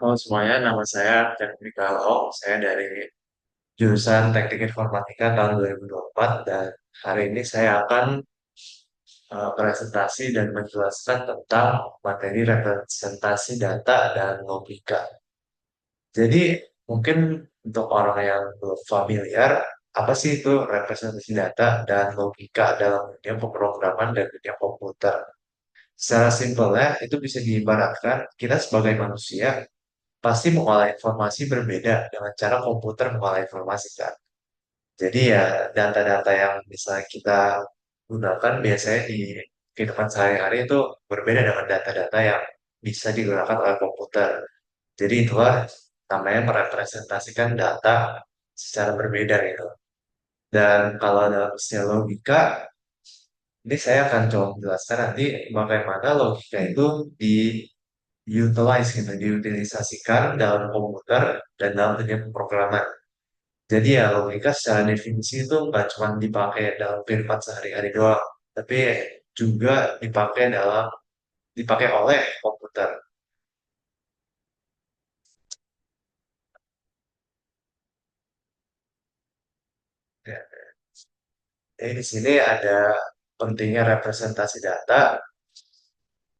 Halo semuanya, nama saya Teknik Ong. Saya dari jurusan Teknik Informatika tahun 2024 dan hari ini saya akan presentasi dan menjelaskan tentang materi representasi data dan logika. Jadi mungkin untuk orang yang belum familiar, apa sih itu representasi data dan logika dalam dunia pemrograman dan dunia komputer? Secara simpelnya itu bisa diibaratkan kita sebagai manusia pasti mengolah informasi berbeda dengan cara komputer mengolah informasi kan. Jadi ya data-data yang misalnya kita gunakan biasanya di kehidupan sehari-hari itu berbeda dengan data-data yang bisa digunakan oleh komputer. Jadi itulah namanya merepresentasikan data secara berbeda gitu. Dan kalau dalam istilah logika, ini saya akan coba menjelaskan nanti bagaimana logika itu di-utilize gitu, diutilisasikan dalam komputer dan dalam dunia pemrograman. Jadi ya logika secara definisi itu nggak cuma dipakai dalam kehidupan sehari-hari doang, tapi juga dipakai oleh komputer. Ya. Jadi di sini ada pentingnya representasi data.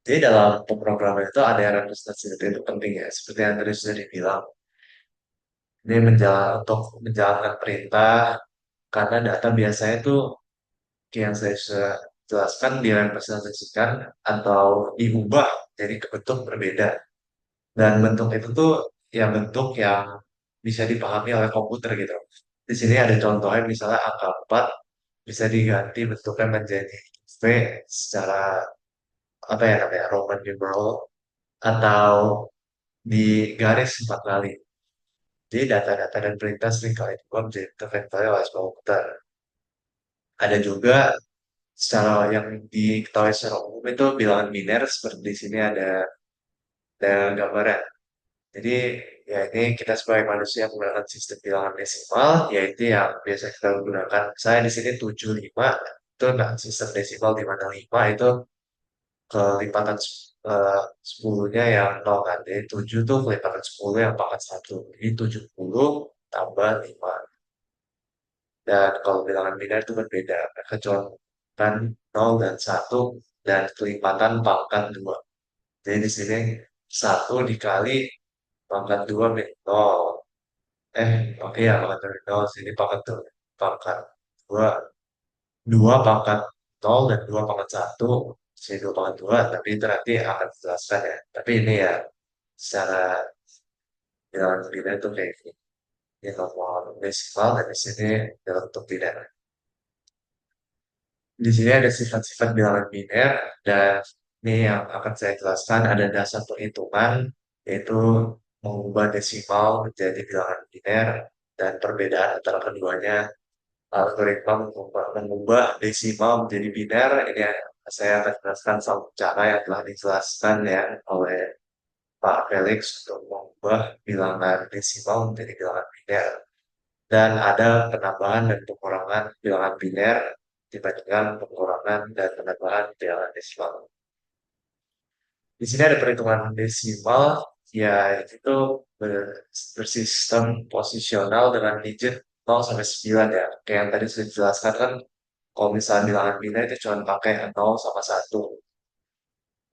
Jadi dalam pemrograman itu ada yang representasi data itu penting ya, seperti yang tadi sudah dibilang. Ini untuk menjalankan perintah karena data biasanya itu yang saya sudah jelaskan direpresentasikan atau diubah jadi ke bentuk berbeda. Dan bentuk itu tuh ya bentuk yang bisa dipahami oleh komputer gitu. Di sini ada contohnya misalnya angka 4 bisa diganti bentuknya menjadi V secara apa ya namanya Roman numeral atau di garis 4 kali. Jadi data-data dan perintah seringkali juga menjadi interventori oleh komputer. Ada juga secara yang diketahui secara umum itu bilangan biner seperti di sini ada gambarnya. Jadi ya ini kita sebagai manusia menggunakan sistem bilangan desimal, yaitu yang biasa kita gunakan. Saya di sini 75 itu nah sistem desimal di mana 5 itu kelipatan 10-nya yang 0 kan. Jadi 7 tuh kelipatan 10 yang pangkat 1. Jadi 70 tambah 5. Dan kalau bilangan biner itu berbeda. Mereka contohkan 0 dan 1 dan kelipatan pangkat 2. Jadi di sini 1 dikali pangkat 2 min 0. Oke ya pangkat dari 0. Sini pangkat 2. 2 pangkat 0 dan 2 pangkat 1. Sini 2 pangkat 2. Tapi itu nanti akan dijelaskan ya. Tapi ini ya secara bilangan biner itu kayak gini. Ini nomor desimal dan di sini dalam bentuk biner. Di sini ada sifat-sifat bilangan biner dan ini yang akan saya jelaskan ada dasar perhitungan yaitu mengubah desimal menjadi bilangan biner dan perbedaan antara keduanya algoritma mengubah desimal menjadi biner ini saya akan jelaskan satu cara yang telah dijelaskan ya oleh Pak Felix untuk mengubah bilangan desimal menjadi bilangan biner dan ada penambahan dan pengurangan bilangan biner dibandingkan pengurangan dan penambahan bilangan desimal. Di sini ada perhitungan desimal, ya itu bersistem posisional dengan digit 0 sampai 9 ya. Kayak yang tadi sudah dijelaskan kan, kalau misalnya bilangan biner itu cuma pakai 0 sama 1.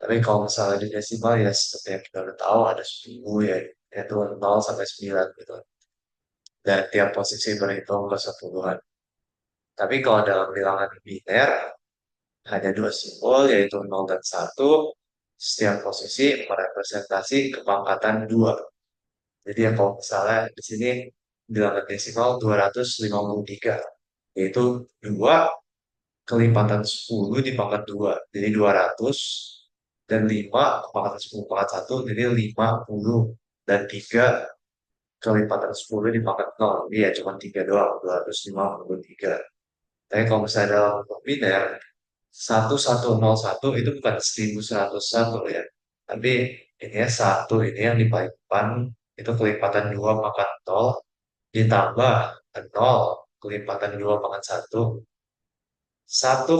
Tapi kalau misalnya di desimal ya seperti yang kita udah tahu ada 10 ya, yaitu 0 sampai 9 gitu. Dan tiap posisi berhitung ke sepuluhan. Tapi kalau dalam bilangan biner, hanya dua simbol yaitu 0 dan 1. Setiap posisi merepresentasi kepangkatan 2. Jadi ya kalau misalnya di sini bilangan desimal 253 yaitu 2 kelipatan 10 di pangkat 2. Jadi 200 dan 5 kepangkatan 10 pangkat 1 jadi 50 dan 3 kelipatan 10 di pangkat 0. Jadi ya cuma 3 doang 253. Tapi kalau misalnya dalam bentuk biner 1101 itu bukan 1101 ya. Tapi ini ya satu ini yang di paling depan itu kelipatan 2 pangkat 0 ditambah 0 kelipatan 2 pangkat 1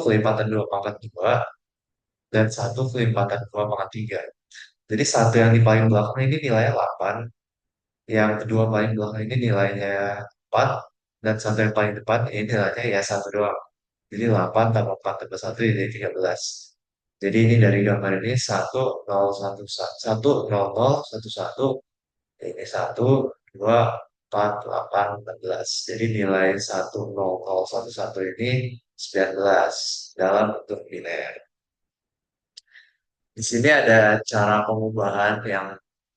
kelipatan 2 pangkat 2 dan 1 kelipatan 2 pangkat 3. Jadi satu yang di paling belakang ini nilainya 8, yang kedua paling belakang ini nilainya 4, dan satu yang paling depan ini nilainya ya satu doang. Jadi 8 tambah 4 tambah 1 jadi 13. Jadi ini dari gambar ini 1, 0, 1, 1, 0, 0, 1, 1. Ini 1, 2, 4, 8, 14. Jadi nilai 1, 0, 0, 1, 1 ini 19 dalam bentuk biner. Di sini ada cara pengubahan yang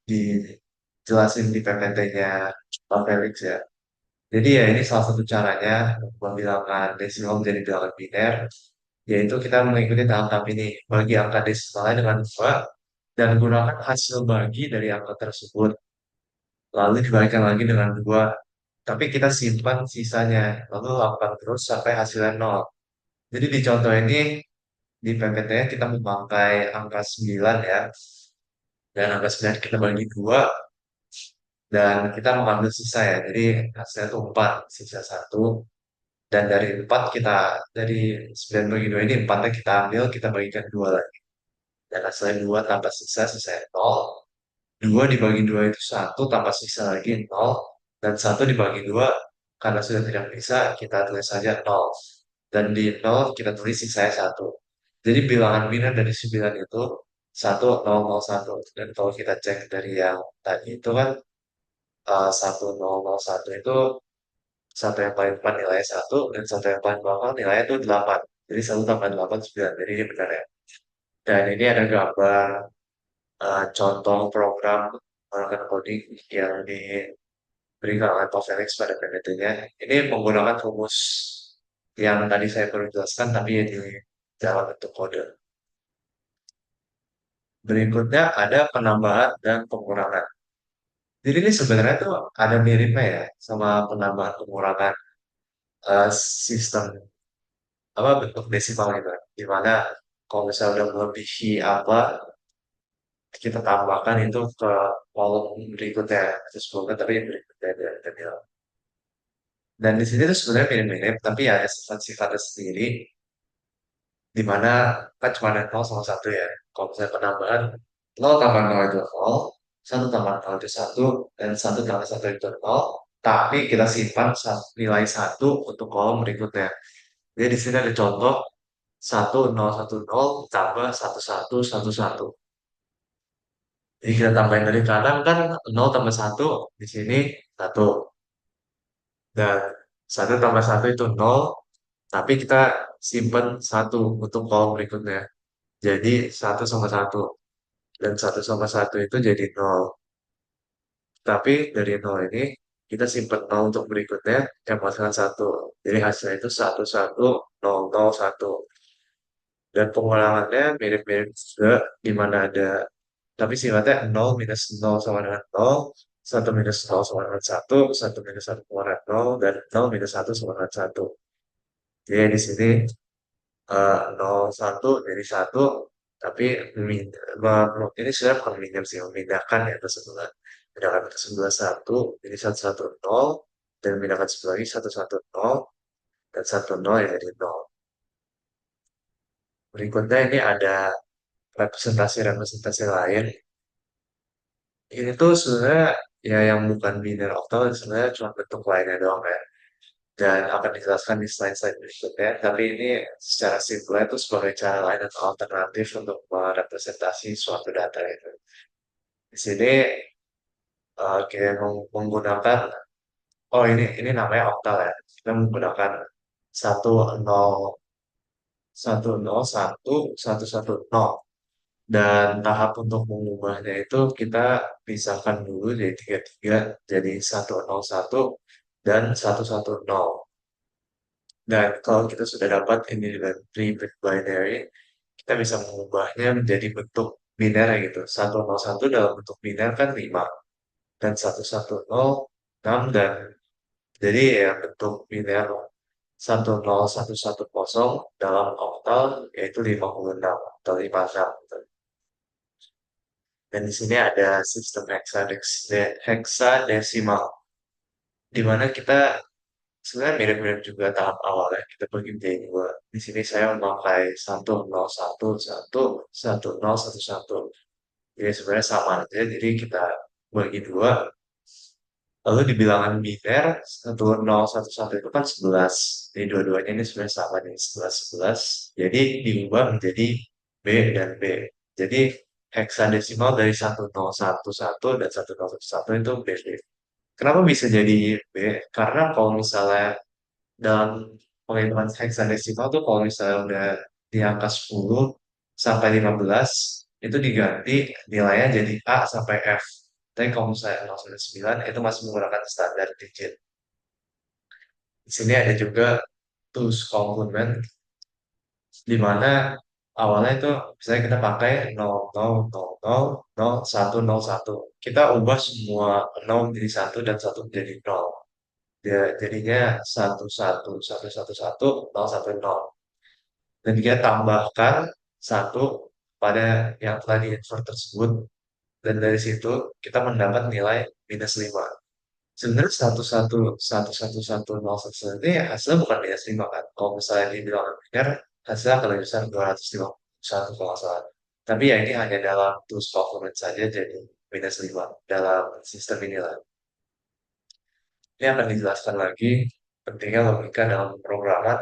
dijelasin di PPT-nya Pak Felix ya. Jadi ya ini salah satu caranya mengubah bilangan desimal menjadi bilangan biner, yaitu kita mengikuti tahap-tahap ini. Bagi angka desimalnya dengan 2, dan gunakan hasil bagi dari angka tersebut. Lalu dibalikan lagi dengan 2, tapi kita simpan sisanya. Lalu lakukan terus sampai hasilnya 0. Jadi di contoh ini, di PPT kita memakai angka 9 ya. Dan angka 9 kita bagi 2, dan kita mengambil sisa ya. Jadi hasilnya itu 4, sisa satu. Dan dari 4 kita, dari 9 bagi 2 ini 4-nya kita ambil, kita bagikan 2 lagi. Dan hasilnya 2 tambah sisa, sisanya 0. 2 dibagi 2 itu 1 tambah sisa lagi 0. Dan 1 dibagi 2 karena sudah tidak bisa, kita tulis saja 0. Dan di 0 kita tulis sisanya 1. Jadi bilangan biner dari 9 itu 1, 0, 0, 1. Dan kalau kita cek dari yang tadi itu kan 1, 0, 0, 1 itu satu yang paling depan nilainya 1, dan satu yang paling belakang nilainya itu 8. Jadi 1 tambah 8, 9. Jadi ini benar ya. Dan ini ada gambar contoh program menggunakan coding yang diberikan oleh Pak Felix pada PPT-nya. Ini menggunakan rumus yang tadi saya perlu jelaskan, tapi ya di dalam bentuk kode. Berikutnya ada penambahan dan pengurangan. Jadi ini sebenarnya tuh ada miripnya ya sama penambahan pengurangan sistem apa bentuk desimal gitu. Di mana kalau misalnya udah melebihi apa, kita tambahkan itu ke kolom berikutnya, terus bukan tapi yang berikutnya dan dan di sini tuh sebenarnya mirip-mirip, tapi ya ada sifat-sifatnya sendiri, di mana kan cuma ada 0 sama 1 ya. Kalau misalnya penambahan 0 tambah 0 itu 0, 1 tambah 0 itu 1, dan 1 tambah 1 itu 0, tapi kita simpan nilai 1 untuk kolom berikutnya. Jadi di sini ada contoh 1, 0, 1, 0 tambah 1, 1, 1, 1. Jadi kita tambahin dari kanan kan 0 tambah 1 di sini 1. Dan 1 tambah 1 itu 0, tapi kita simpan 1 untuk kolom berikutnya. Jadi 1 sama 1. Dan 1 sama 1 itu jadi 0. Tapi dari 0 ini kita simpan 0 untuk berikutnya yang menghasilkan 1. Jadi hasilnya itu 1, 1, 0, 0, 1. Dan pengulangannya mirip-mirip juga, di mana ada, tapi sifatnya 0 minus 0 sama dengan 0, 1 minus 0 sama dengan 1, 1 minus 1 sama dengan 0, dan 0 minus 1 sama dengan 1. Jadi di sini 0, 1 jadi 1, tapi ini sebenarnya bukan meminjam sih, memindahkan ya ke sebelah. Pindahkan ke sebelah 1, jadi 1, 1, 0, dan memindahkan sebelah lagi 1, 1, 0, dan 1, 0 ya jadi 0. Berikutnya ini ada representasi-representasi lain. Ini tuh sebenarnya ya yang bukan biner octal sebenarnya cuma bentuk lainnya doang ya. Dan akan dijelaskan di slide-slide berikutnya. Tapi ini secara simpel itu sebagai cara lain atau alternatif untuk merepresentasi suatu data itu. Di sini kita menggunakan, oh ini namanya oktal ya. Kita menggunakan 1, 0, 1, 0, 1, 1, 1, 0. Dan tahap untuk mengubahnya itu kita pisahkan dulu jadi 33 jadi 101 dan 110. Dan kalau kita sudah dapat ini dengan pre-bit binary, kita bisa mengubahnya menjadi bentuk biner gitu. 101 dalam bentuk biner kan 5, dan 110 6, dan jadi ya bentuk biner 10110 dalam oktal yaitu 56 atau 56 gitu. Dan di sini ada sistem heksadesimal, di mana kita sebenarnya mirip-mirip juga tahap awalnya. Kita bagi menjadi dua. Di sini saya memakai 1, 0, 1, 1, 1, 0, 1, 1. Ya sebenarnya sama aja, jadi kita bagi dua. Lalu di bilangan biner, 10, 1, 1 itu kan 11. Jadi dua-duanya ini sebenarnya sama nih, 11, 11. Jadi diubah menjadi B dan B. Jadi heksadesimal dari 1011 dan 1011 itu BB. Kenapa bisa jadi B? Karena kalau misalnya dalam penghitungan heksadesimal tuh kalau misalnya udah di angka 10 sampai 15 itu diganti nilainya jadi A sampai F. Tapi kalau misalnya 0 sampai 9 itu masih menggunakan standar digit. Di sini ada juga tools complement di mana awalnya itu misalnya kita pakai 00000101. Kita ubah semua 0 menjadi 1 dan 1 menjadi 0. Dia jadinya 111111010. Dan dia tambahkan satu pada yang telah di-invert tersebut, dan dari situ kita mendapat nilai -5. Sebenarnya 1111110 ini hasilnya bukan -5 kan. Kalau misalnya dibilang biner, hasilnya akan lebih besar 251 kalau nggak salah. Tapi ya ini hanya dalam tools complement saja jadi -5 dalam sistem inilah. Ini akan dijelaskan lagi pentingnya logika dalam pemrograman.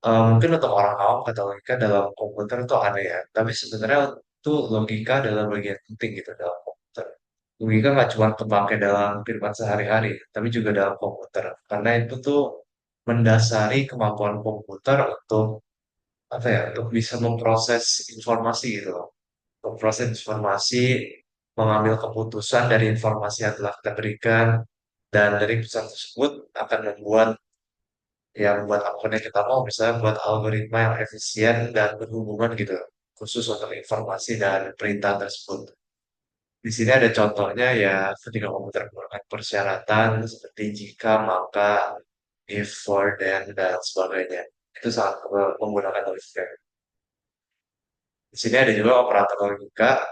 Mungkin untuk orang awam kata logika dalam komputer itu aneh ya, tapi sebenarnya itu logika adalah bagian penting gitu dalam komputer. Logika nggak cuma kepake dalam kehidupan sehari-hari, tapi juga dalam komputer. Karena itu tuh mendasari kemampuan komputer untuk apa ya, untuk bisa memproses informasi gitu loh. Memproses informasi, mengambil keputusan dari informasi yang telah kita berikan, dan dari keputusan tersebut akan membuat yang buat akun yang kita mau, misalnya buat algoritma yang efisien dan berhubungan gitu, khusus untuk informasi dan perintah tersebut. Di sini ada contohnya ya ketika komputer menggunakan persyaratan seperti jika, maka, if, for, then, dan sebagainya. Itu sangat menggunakan logika. Di sini ada juga operator logika.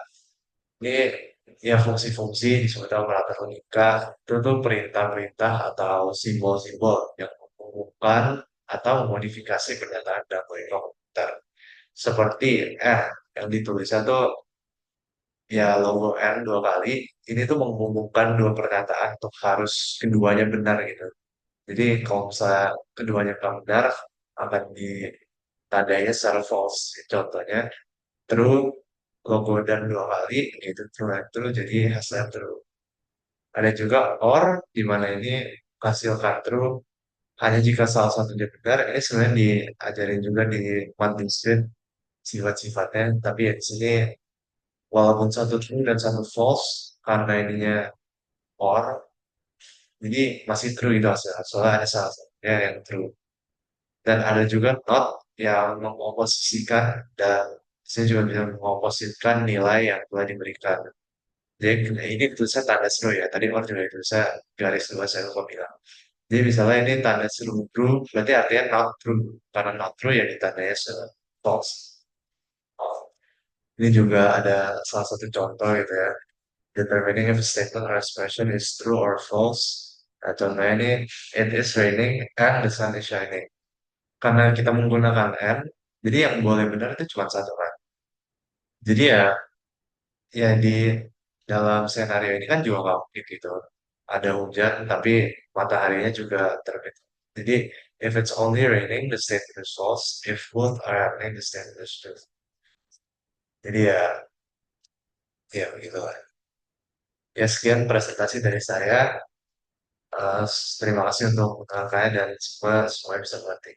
Ini ya fungsi-fungsi disebut operator logika. Itu tuh perintah-perintah atau simbol-simbol yang menghubungkan atau memodifikasi pernyataan dalam komputer. Seperti R yang ditulisnya tuh ya logo R dua kali. Ini tuh menghubungkan dua pernyataan untuk harus keduanya benar gitu. Jadi kalau misalnya keduanya nggak benar akan ditandainya secara false. Contohnya true, logo dan dua kali itu true and true, jadi hasilnya true. Ada juga or di mana ini hasilkan true hanya jika salah satunya benar. Ini sebenarnya diajarin juga di Quantum Street sifat-sifatnya, tapi ya di sini walaupun satu true dan satu false karena ininya or, jadi masih true itu hasilnya. Soalnya ada salah satunya yang true. Dan ada juga not yang mengoposisikan, dan saya juga bisa mengoposisikan nilai yang telah diberikan. Jadi ini tulisannya tanda seru ya. Tadi orang juga tulisannya garis dua saya lupa bilang. Jadi misalnya ini tanda seru true, berarti artinya not true. Karena not true ya ditandanya false. Oh, ini juga ada salah satu contoh gitu ya. Determining if a statement or expression is true or false. Nah, contohnya ini, it is raining and the sun is shining. Karena kita menggunakan and, jadi yang boleh benar itu cuma satu kan. Jadi ya di dalam skenario ini kan juga nggak mungkin gitu. Ada hujan tapi mataharinya juga terbit. Jadi if it's only raining, the statement is false. If both are happening, the statement is true. Jadi ya begitu lah. Ya sekian presentasi dari saya. Eh, Terima kasih untuk mendengarkannya dan semoga semuanya bisa mengerti.